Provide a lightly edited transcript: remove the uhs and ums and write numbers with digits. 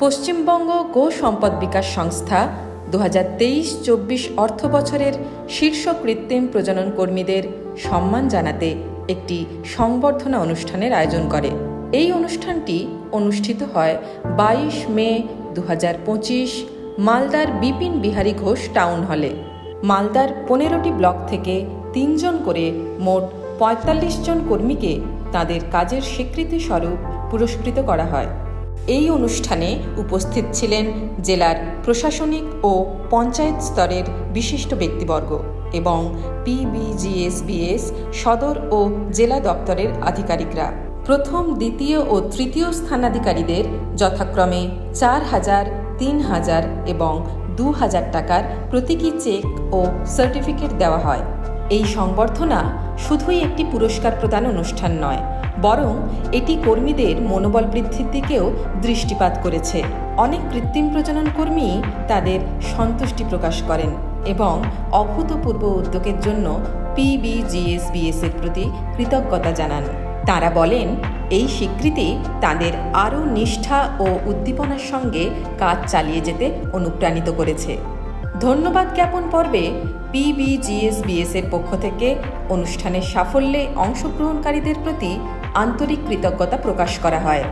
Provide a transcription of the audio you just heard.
পশ্চিমবঙ্গ গো সম্পদ বিকাশ সংস্থা 2023-24 অর্থ বছরের শীর্ষ কৃত্রিম প্রজনন কর্মীদের সম্মান জানাতে একটি সংবর্ধনা অনুষ্ঠানের আয়োজন করে। এই অনুষ্ঠানটি অনুষ্ঠিত হয় 22 মে 2025 মালদার বিপিন বিহারী ঘোষ টাউন হলে। মালদার 15টি ব্লক থেকে 3 জন করে মোট 45 জন কর্মীকে তাদের কাজের স্বীকৃতি স্বরূপ পুরস্কৃত করা হয়। এই অনুষ্ঠানে উপস্থিত ছিলেন জেলার প্রশাসনিক ও পঞ্চায়েত স্তরের বিশিষ্ট ব্যক্তিবর্গ এবং PBGSBS সদর ও জেলা দপ্তরের আধিকারিকরা। প্রথম, দ্বিতীয় ও তৃতীয় স্থানাধিকারীদের যথাক্রমে 4,000, 3,000 এবং 2,000 টাকার প্রতীকী চেক ও সার্টিফিকেট দেওয়া হয়। এই সংবর্ধনা শুধুই একটি পুরস্কার প্রদান অনুষ্ঠান নয়, বরং এটি কর্মীদের মনোবল বৃদ্ধির দিকেও দৃষ্টিপাত করেছে। অনেক কৃত্রিম প্রজনন কর্মী তাদের সন্তুষ্টি প্রকাশ করেন এবং অভূতপূর্ব উদ্যোগের জন্য PBGSBS এর প্রতি কৃতজ্ঞতা জানান। তাঁরা বলেন, এই স্বীকৃতি তাদের আরও নিষ্ঠা ও উদ্দীপনার সঙ্গে কাজ চালিয়ে যেতে অনুপ্রাণিত করেছে। ধন্যবাদ জ্ঞাপন পর্বে PBGSBS এর পক্ষ থেকে অনুষ্ঠানের সাফল্যে অংশগ্রহণকারীদের প্রতি আন্তরিক কৃতজ্ঞতা প্রকাশ করা হয়।